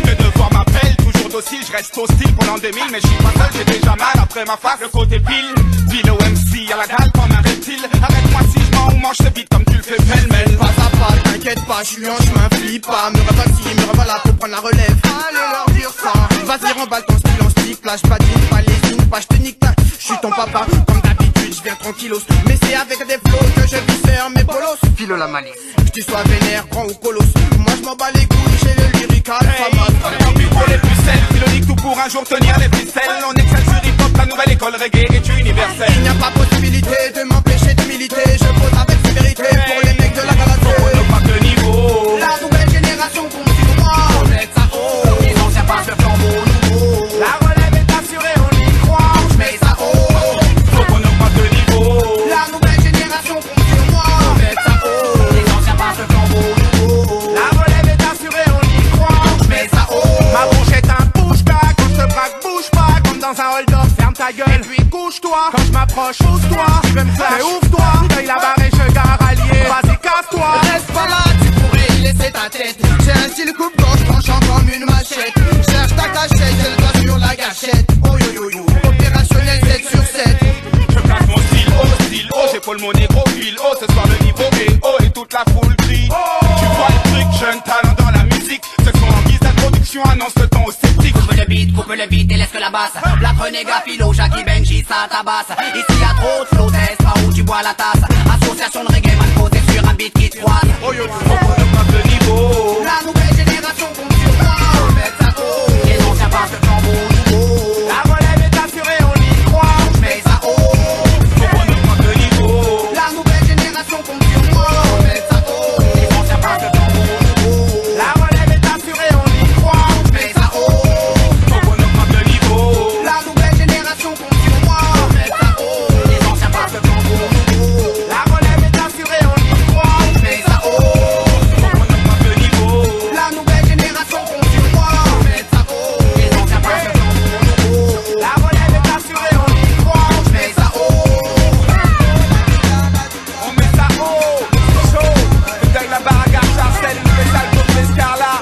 S12: Le devoir m'appelle, toujours docile, je reste hostile pour l'an 2000. Mais je suis pas seul, j'ai déjà mal après ma face. Le côté pile au MC, à la dalle comme un reptile. Arrête-moi si je mens ou mange ce beat comme tu le fais pêle-mêle.
S2: Pas à pas, t'inquiète pas, je suis en chemin, flippe pas. Me revoici, me revoilà pour prendre la relève. Allez leur dire ça. Vas-y, remballe ton style en stick. Lâche pas d'ine, pas les signes, pas je te nique ta. Je suis ton papa, comme d'habitude, je viens tranquillos. Mais c'est avec des flots que je viscère mes bolos.
S1: Philo la malice.
S2: Que tu sois vénère, grand ou colosse. Moi je m'en bats les couilles, j'ai le lyrical, famas.
S12: Tant pis pour les pucelles, philonique tout pour un jour tenir les ficelles. On excelle sur hip-hop, la nouvelle école reggae est universelle.
S2: Il n'y a pas possibilité de m'empêcher de militer. Je pose avec sévérité pour les mecs de la galaxie.
S12: On augmente le niveau.
S3: La nouvelle génération compte sur moi. Mets ça haut. Les anciens passent le flambeau nouveau.
S12: La relève est assurée, on y croit.
S3: Mets ça haut.
S12: Faut qu'on augmente le niveau.
S3: La nouvelle génération compte sur moi. Mets ça haut. Les anciens passent le flambeau nouveau.
S12: La relève est assurée, on y croit.
S3: Mets ça haut.
S12: Ma bouche est un pushback, quand je te braque, bouge pas. Comme dans un hold-up, ferme ta gueule. Et puis couche-toi. Quand je m'approche, pousse-toi. Tu veux me faire, mais ouvre-toi. Feuille la barre et je gare allié. Vas-y, casse-toi.
S2: Reste pas là, tu pourrais y laisser ta tête. J'ai un style coupe-gorge tranchant comme une machette. Cherche ta cachette, j'ai le doigt sur la gâchette. Oh yo yo yo, opérationnel 7 sur 7.
S12: Je place mon style haut, j'épaule mon négro fil haut. Ce soir le niveau est haut et toute la foule crie. Tu vois le truc, jeune talent dans la musique. Ce son en guise d'introduction annonce le temps au sceptique.
S3: Coupe le beat et laisse que la basse. Black Renégat, Philo, Jackie, Benji, ça tabasse. Ici y'a trop de flow, test, par où tu bois la tasse. Association de reggae, man, posé sur un beat qui te froisse.
S12: Oh yo, faut qu'on augmente le niveau.
S3: La nouvelle génération compte sur moi. Mets ça haut. Les anciens passent le flambeau nouveau.
S12: La relève est assurée, on y croit.
S3: Mets ça haut.
S12: Faut qu'on augmente le niveau.
S3: La nouvelle génération compte sur moi. Mets ça haut. Les anciens passent le flambeau nouveau.
S12: La relève est assurée, on y croit.
S3: Mets ça haut.
S12: Faut qu'on augmente le niveau.
S3: La nouvelle génération compte sur moi. Mets ça haut. Les anciens passent le flambeau nouveau.
S12: La relève est assurée, on y croit.
S3: Mets ça haut.
S12: Faut qu'on augmente le niveau.
S3: La nouvelle génération compte sur moi. Mets ça haut. Les anciens passent le flambeau nouveau.
S12: La relève est assurée, on y croit.
S3: Mets ça haut.
S12: On met ça haut, chaud. Avec la bagarre, Charcel, une spéciale contre l'escarlat.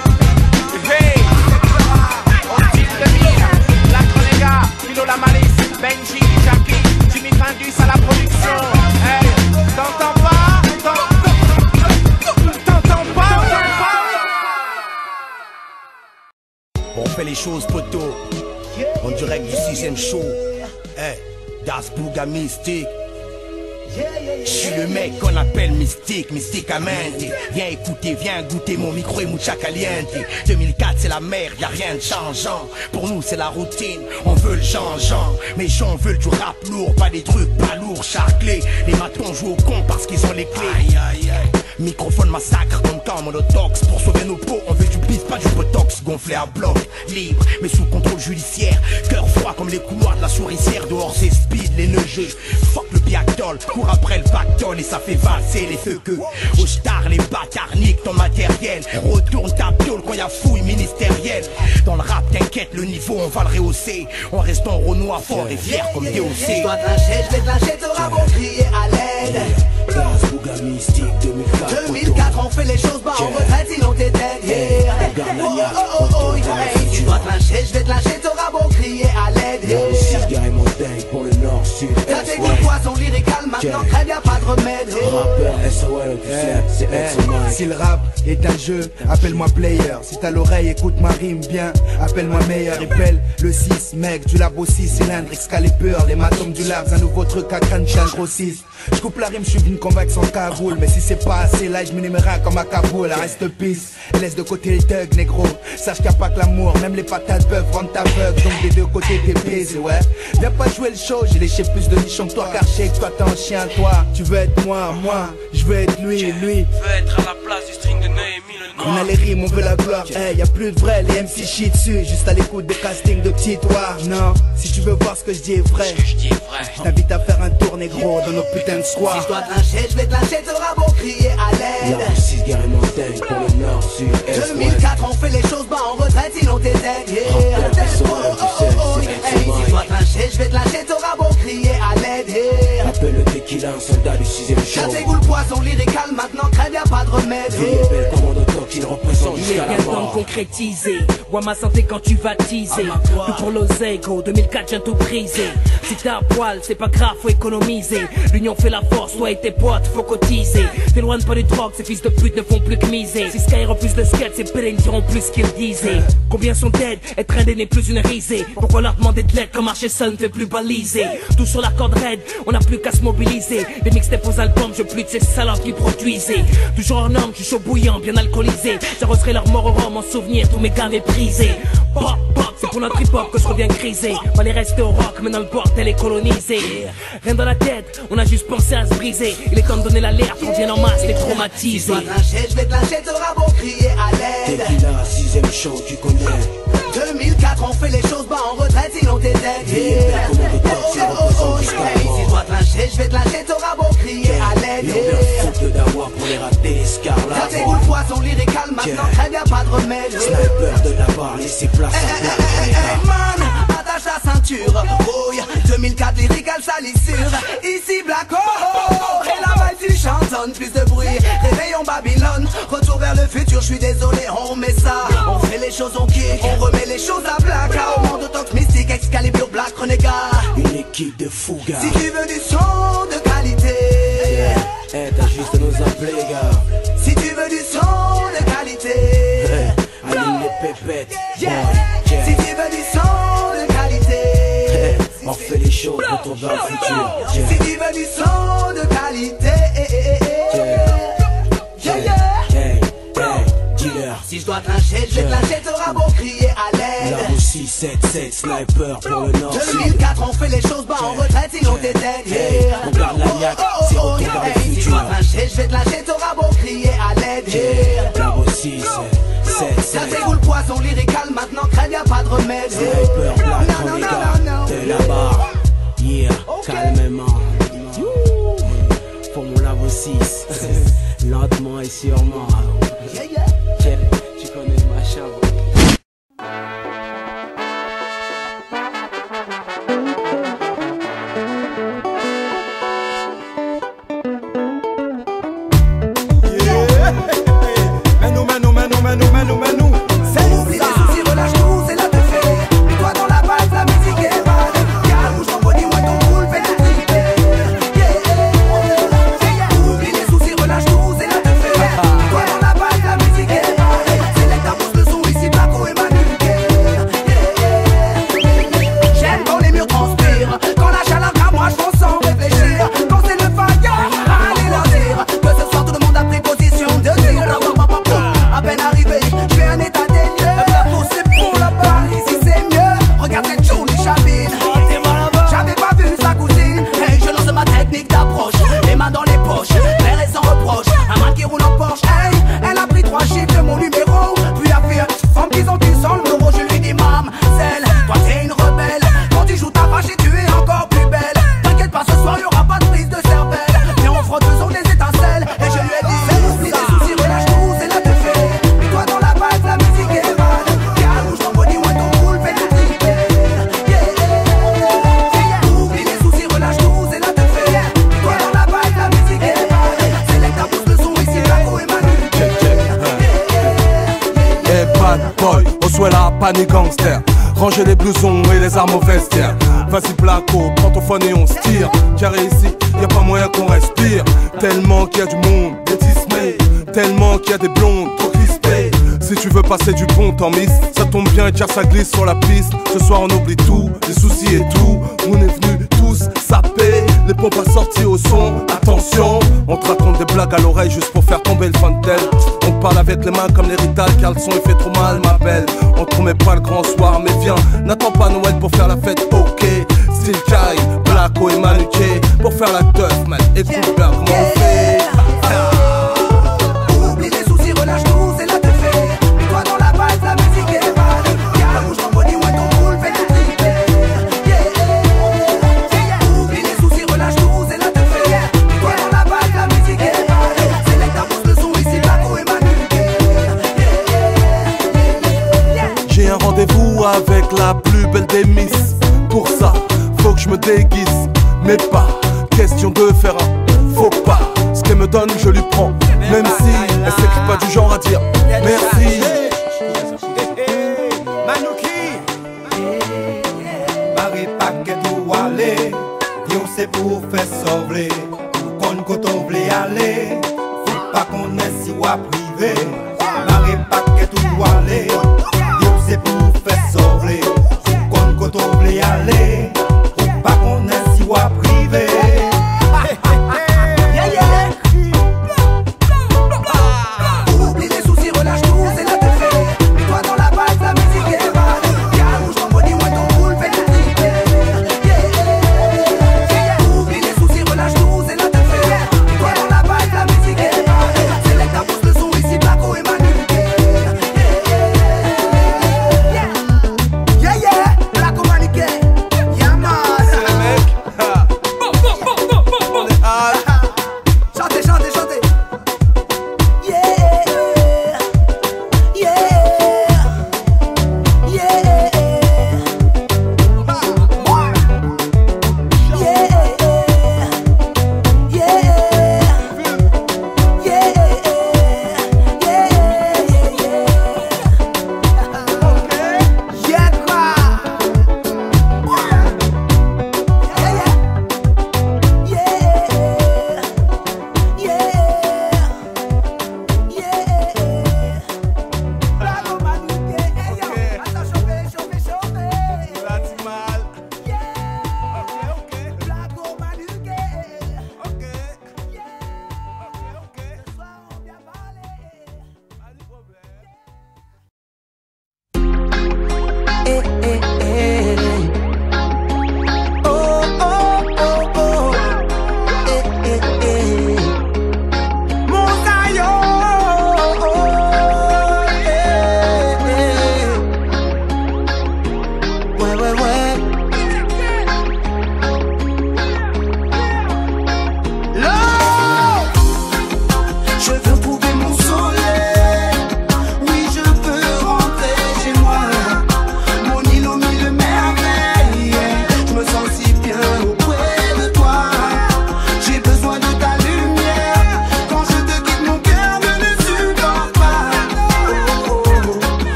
S12: Hey, on tire le mille. La Renégat, Philo la malice, Benji, Jackie, Jimmy Findus à la production. Hey, t'entends pas? T'entends pas?
S13: On fait les choses poteau. En direct du 6ème show. Hey, Das Bouga Mystique. Je suis le mec qu'on appelle Mystique, Mysticamente. Viens écouter, viens goûter, mon micro est mucha caliente. 2004 c'est la merde, y'a rien de changeant. Pour nous c'est la routine, on veut le changeant. Mais les gens veulent du rap lourd, pas des trucs pas lourds, charclés. Les matons jouent au con parce qu'ils ont les clés. Aïe aïe aïe. Microphone massacre comme quand monotox. Pour sauver nos peaux, on veut du bif, pas du botox. Gonflé à bloc, libre, mais sous contrôle judiciaire. Cœur froid comme les couloirs de la souricière. Dehors c'est speed, les neigeux. Fuck le biactol, cours après le pactole et ça fait valser les feux que. Au star, les bâtards niquent ton matériel. Retourne ta piole quand y'a fouille ministérielle. Dans le rap, t'inquiète, le niveau on va le rehausser. On reste en Renoir fort et fier comme DOC.
S5: Je dois te lâcher, je vais te lâcher, t'auras beau crier à l'aide. Das Bouga Mystique 2004, on fait les choses bas en retraite, sinon t'es dead, yeah.
S3: maintenant crève, y'a pas de remède.
S13: Rappeur SOL, tu sais, c'est ex-Mike.
S5: Si le rap est un jeu, appelle-moi player. Si t'as l'oreille, écoute ma rime bien, appelle-moi meilleur. Épelle le 6, mec, du labo 6 cylindres, Excalibur, les matomes du labs, un nouveau truc à canne, chien grossiste. Je coupe la rime, je suis venu convaincre sans cagoule. Mais si c'est pas assez, là je m'énumérerai comme à Kaboul. Reste pisse, laisse de côté les thugs, négro. Sache qu'il n'y a pas que l'amour, même les patates peuvent rendre ta aveugle. Donc des deux côtés t'es baisé, ouais. Viens pas jouer le show, j'ai léché plus de nichons que toi. Car je sais que toi t'es un chien, toi. Tu veux être moi, je veux être lui.
S11: Je veux être à la place du string de Noémie le
S5: On a les rimes, on veut la gloire. Hey, y'a plus de vrai, les MC chient dessus. Juste à l'écoute des castings de petits toits. Non, si tu veux voir ce que je dis est vrai, je t'invite à faire un tour, négro, dans nos putains de squats.
S3: Si je dois te lyncher, je vais te lyncher, t'auras beau crier à l'aide.
S13: La 6 guerre et montagne pour le nord, sud, est,
S3: 2004, on fait les choses bas en retraite, sinon t'es dead. Si je dois te lyncher, je vais te lyncher, t'auras beau crier à l'aide.
S13: Appelle le tequila, un soldat du 6ème show.
S3: J'ai goût le poison lyrical, maintenant crève, y'a pas de remède.
S13: Belle commande top, il représente
S14: Il est
S13: jusqu'à la
S14: bien temps de
S13: mort.
S14: concrétiser. Vois ma santé quand tu vas teaser. Tout pour l'oseille, gros, 2004 viens tout briser. Si t'es à poil, c'est pas grave, faut économiser. L'union fait la force, toi et tes potes, faut cotiser. T'éloigne pas du drogue, ces fils de pute ne font plus que miser. Si Sky refuse le skate, ces pélés ne diront plus ce qu'ils disaient. Combien sont dead, être indé n'est plus une risée. Pourquoi leur demander de l'aide quand marcher seul ne fait plus baliser. Tout sur la corde raide, on n'a plus qu'à se mobiliser. Des mixtapes aux albums, je veux plus de ces salopes qui produisaient. Toujours en homme, je suis chaud bouillant, bien alcoolisé. J'arroserai leur mort au rhum en souvenir, tous mes gars méprisés. Pop, pop, c'est pour notre hip-hop que je reviens grisé. Fallait rester au rock, maintenant le bordel est colonisé. Rien dans la tête, on a juste pensé à se briser. Il est temps de donner l'alerte, on vient en masse les traumatiser.
S3: Si je dois te lyncher, je vais te lyncher, t'auras beau crier à l'aide.
S13: Tequila, 6ème show, tu connais.
S3: 2004, on fait les choses bas en retraite, sinon t'es dead. Si je dois te lyncher, je vais te lyncher, t'auras beau crier à l'aide.
S13: Faute de d'avoir pour les rater l'escarlate.
S3: T'as tes boules poison lyrical, maintenant crève, y'a pas de remède.
S13: Sniper de la barre, laissez place à
S3: Hey man, attache la ceinture. Rouille, 2004 lyrical salissure. Ici Black oh, et la balle tu chantonnes, plus de bruit. Réveillons Babylone, retour vers le futur. Je suis désolé, on remet ça. On fait les choses, on kick, on remet les choses à Black. Au monde de Tox Mystique, Excalibur, Black Renégat.
S13: Une équipe de fous gars.
S3: Si tu veux du son de qualité,
S13: t'as juste à nous appeler gars.
S3: si tu veux du son de qualité,
S13: Allume les pépettes.
S3: si tu veux du son de qualité,
S13: on fait les choses, retour vers le futur.
S3: si tu veux du son de qualité,
S13: dealer.
S3: si je dois te lyncher, je vais te lyncher, t'auras beau crier à l'aide.
S13: Là aussi 7-7 sniper pour le nord.
S3: 2004, on fait les choses bas en retraite, sinon t'es dead.
S13: On garde la niaque, c'est retour vers le
S3: Si je
S13: futur.
S3: dois te lyncher, je vais te lyncher, t'auras beau crier à l'aide.
S13: Là aussi 7-7.
S3: Ça dégoût le poison lyrical, maintenant crève, y'a pas de remède.
S13: Sniper, Black Renégat, de la barre. Yeah, calmement. Formula 6, lentement et sûrement. Tu connais ma chambre.
S3: Mets-nous. Oublie les soucis, relâche tout, c'est là te fait. Mets-toi dans la base, la musique est bad. Car bouge ton body, ouais ton boule, fais tout triper. Oublie les soucis, relâche tout, c'est là te fait. Mets-toi dans la base, la musique est bad. Select ta pousse le son, ici Paco et Manu. J'aime quand les murs transpirent, quand la chaleur à moi je fonce sans réfléchir. Quand c'est le fire, allez leur dire que ce soir tout le monde a pris position de dire. À peine arrivé, je fais un état des lieux. Le plateau c'est pour là-bas, ici c'est mieux. Regarde cette journée chabine. J'avais pas vu sa cousine. Hey, je lance ma technique d'approche. Les mains dans les poches, l'air est sans reproche. Un man qui roule en Porsche. Hey, elle a pris 3 chiffres de mon numéro. Puis a fait en disant tu sens le euro. Je lui dis mam, celle, toi t'es une rebelle. Quand tu joues ta vache et tu es encore plus belle. T'inquiète pas, ce soir y'aura pas de prise de cervelle. Mais on frotte faisons des étincelles. Et je lui ai dit, oublie les soucis, relâche tout, c'est là te fait. Mets-toi dans la base, la musique est bad. Car bouge ton body, ouais ton boule, fais tout triper. Oublie les soucis, relâche tout, c'est là te fait. Mets-toi dans la base, la musique est bad. Select ta pousse le son, ici Paco et Manu.
S15: Hey bad boy, on souhaite la panique gangster. Ranger les blousons et les armes au vestiaire. Vas-y Blacko, prends ton phone et on se tire. Car ici, y a pas moyen qu'on respire. Tellement qu'il y a du monde, des dismays. Tellement qu'il y a des blondes, trop crispées. Si tu veux passer du bon temps miss, ça tombe bien car ça glisse sur la piste. Ce soir on oublie tout, les soucis et tout. On est venus tous saper, les pompes assorties au son. Attention, on te raconte des blagues à l'oreille juste pour faire tomber le fantel. On te parle avec les mains comme les Rital car le son il fait trop mal ma belle. On te promet pas le grand soir mais viens, n'attends pas Noël pour faire la fête, ok. Style Kai, Blacko et Manuké pour faire la teuf man, écoute bien comment on fait.
S5: Oublie les soucis, relâche tout, c'est là te fait. Mets-toi dans la base, la musique est mal. Car bouge ton body, ouais ton boule, fais tout triper. Oublie les soucis, relâche tout, c'est là te fait. Mets-toi dans la base, la musique est mal. C'est là que t'as le son, ici Blacko et Manuké.
S15: J'ai un rendez-vous avec la plus belle des miss. Pour ça, faut que je me déguise. Mais pas question de faire un faux pas. Ce qu'elle me donne, je lui prends. Même si elle s'écrit pas du genre à dire merci.
S16: Manouki, Marie paquet où aller. Yo c'est pour faire sauver. Pour qu'on coton voulait aller. Faut pas qu'on ait si ou à privé. Marie paquet où aller. Yo c'est pour faire sauver. Pour qu'on coton voulait aller. Faut pas qu'on ait si ou à privé.
S5: Oublie les soucis, relâche tout, c'est là te fait. Mets-toi dans la base, la musique est mal. Car bouge ton body, ouais ton boule, fais tout triper. Oublie les soucis, relâche tout, c'est là te fait. Mets-toi dans la base, la musique est mal. C'est là que t'as pousse le son, ici Blacko et Manuké. Blacko, Manuké. Yeah man.
S15: C'est les mecs. On est hard.
S5: Chantez, chantez, chantez.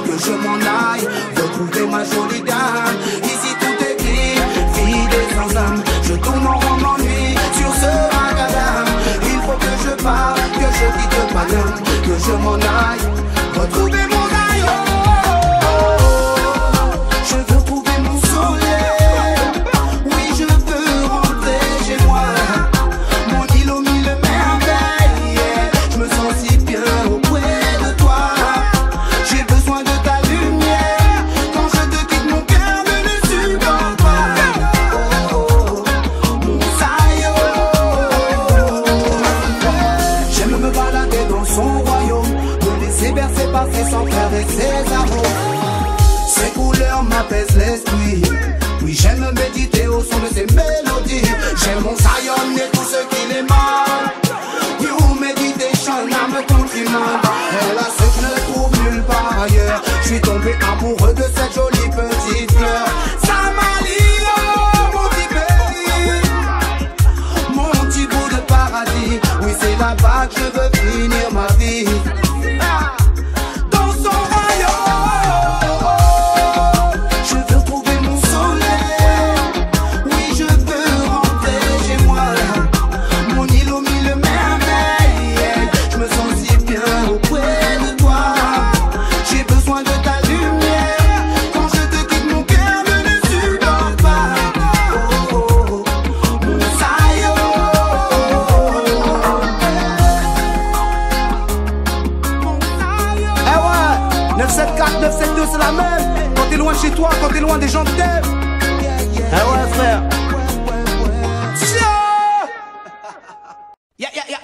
S5: Que je m'en aille, retrouver ma jolie dame. Ici tout est gris, vide et sans âme. Je tourne en rond m'ennuie sur ce macadam. Il faut que je parte, que je quitte Paname, que je m'en aille, retrouver mon aïe. Je veux trouver mon soleil. Oui, je veux rentrer chez moi. Mon île aux mille merveilles. Je me sens si bien auprès de toi. J'ai besoin de ta lumière. Quand je te quitte, mon cœur ne le supporte pas. Oh, mon saillot. J'aime me balader dans son m'apaise l'esprit. Oui, j'aime méditer au son de ces mélodies. J'aime mon Zion et tout ce qui les mal. New meditation, I'm a countryman. Elle a ce que je ne trouve nulle part ailleurs. Je suis tombé amoureux de cette jolie petite fleur. Samalie, oh, mon petit pays, mon petit bout de paradis. Oui, c'est là-bas que je veux finir ma vie. Dans son royaume, je veux retrouver mon soleil. Oui, je veux rentrer chez moi. Mon île aux mille merveilles. Je me sens si bien auprès de toi. J'ai besoin de ta lumière. Quand je te quitte, mon cœur ne supporte pas. Oh, oh, oh, mon Zion. Eh ouais, 974, 972, c'est la même. Quand t'es loin de chez toi, quand t'es loin des gens que t'aimes. Eh ouais, frère.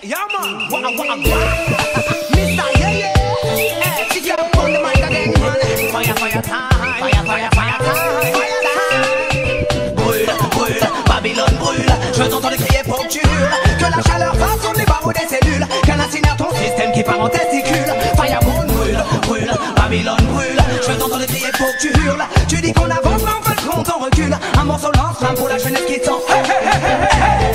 S3: Yeah, man. What? Mr. Yeah. Hey, she can't put the mic again, man. Fire time. Fire time. Brûle, Babylone brûle. Je t'entends crier pour que tu hurles. Que la chaleur fasse sur les barreaux des cellules. Qu'un incinère ton système qui part en testicule. Firemoon brûle, Babylone brûle. Je t'entends crier pour que tu hurles. Tu dis qu'on avance, mais en fait compte on recule. Un morceau lance-flamme pour la jeunesse qui t'en.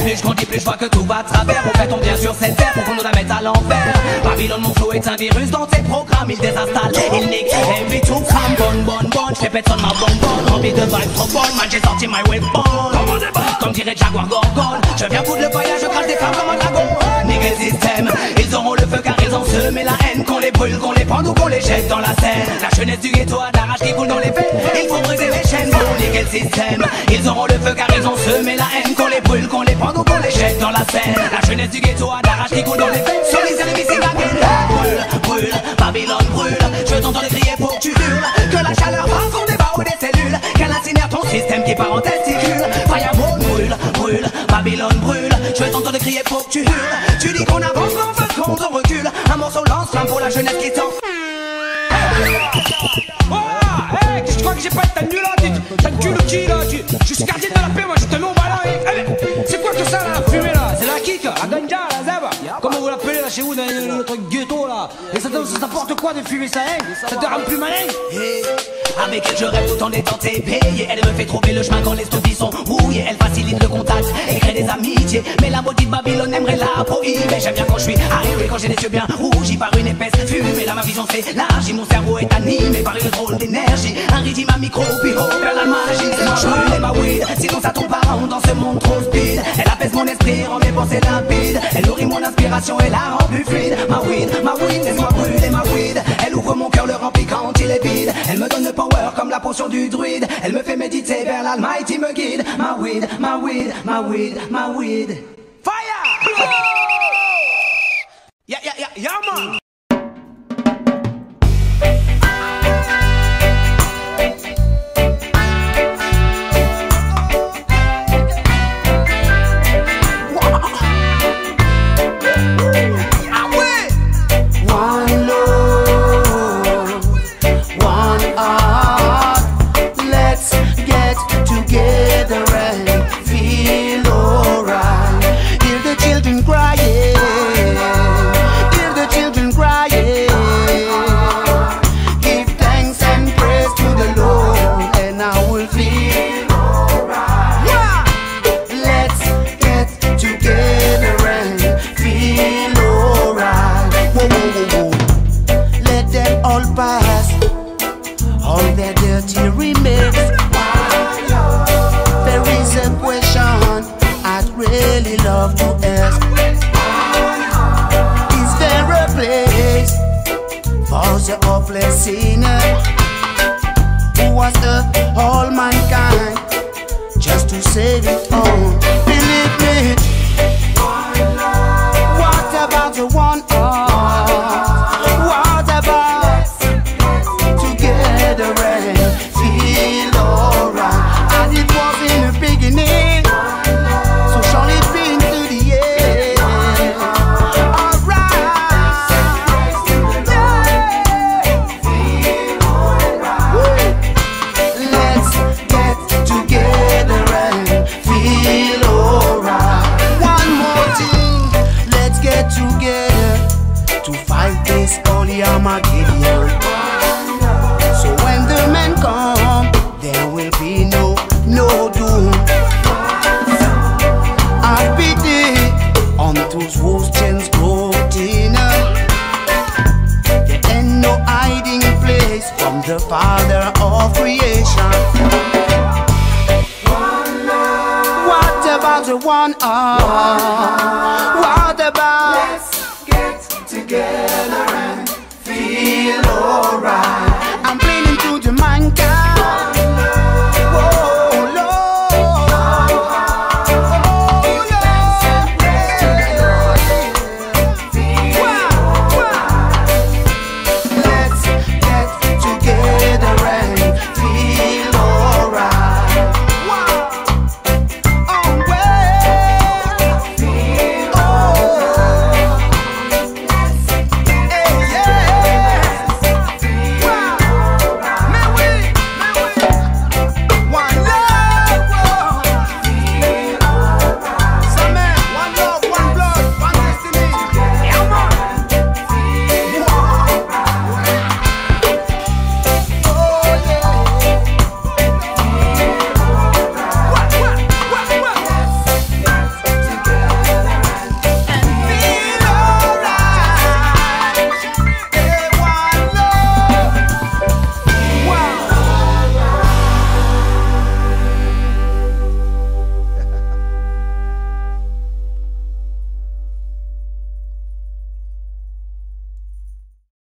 S3: Plus je grandis, plus je vois que tout va de travers. En fait on vient sur cette terre pour qu'on nous la mette à l'envers. Babylone, mon flow est un virus dans tes programmes. Il désinstalle, il nique, envie tout crame. Bonne, je fais pétonne ma bonbonne. Rempli de vibes trop bonnes, man j'ai sorti my weapon. Comme dirait Jaguar Gorgon. Je viens foutre le voyage, je crache des femmes comme un dragon. Nique le système, ils auront le feu car ils ont semé la haine. Qu'on les brûle, qu'on les pende ou qu'on les jette dans la Seine. La jeunesse du ghetto a d'arrache qui coule dans les veines. Il faut briser les chaînes, bon, nique le système. Ils auront le feu car ils ont semé la haine. Qu'on les brûle, qu'on les pende ou qu'on les jette dans la Seine. La jeunesse du ghetto a d'arrache qui coule dans les veines. Sur les ennemis c'est la brûle, Babylone brûle. Je t'entends crier pour que tu hurles. Que la chaleur passe sur des barreaux des cellules. Qu'elle incinère ton système qui part en testicule. Firemoon brûle, Babylone brûle. Je t'entends crier pour que tu hurles. Tu dis qu'on avance, mais en fait compte on recule. Un morceau lance-flamme pour la jeunesse qui t'en.
S9: Hey, tu crois que j'ai pas été nul là? T'as le cul le qui là? Je suis gardien de la paix, moi je te mets au ballon. C'est quoi tout ça là, la fumée là? C'est la kick, la ganja, la zaba. Comment vous l'appelez là chez vous dans le truc ghetto là? Et ça t'apporte quoi de fumer ça, hein? Ça te rend plus malin?
S3: Avec elle je rêve tout en étant payé. Elle me fait trouver le chemin quand les stoupies sont rouillés. Elle facilite le contact et crée des amitiés. Mais la maudite Babylone aimerait la prohiber. J'aime bien quand je suis aéré, quand j'ai les yeux bien rougis par une épaisse fumée. Là ma vision s'élargit, mon cerveau est animé par une drôle d'énergie. Un rythme à micro, puis vers la magie. C'est moi je brûle ma weed, sinon ça tombe pas rond dans ce monde trop speed. Elle apaise mon esprit, rend mes pensées limpides. Elle nourrit mon inspiration et la rend plus fluide. Ma weed, laisse-moi brûler ma weed. Elle ouvre mon cœur, le remplit quand il est vide. Elle me donne le power comme la potion du druide. Elle me fait méditer vers l'Almighty me guide. Ma weed, fire!
S9: Yeah, man!
S5: Let's
S3: Armageddon. So when the men come, there will be no doom. Have pity on those whose chains grow thinner. There ain't no hiding place from the Father of creation. What about the one heart? What about? Let's get together and feel alright.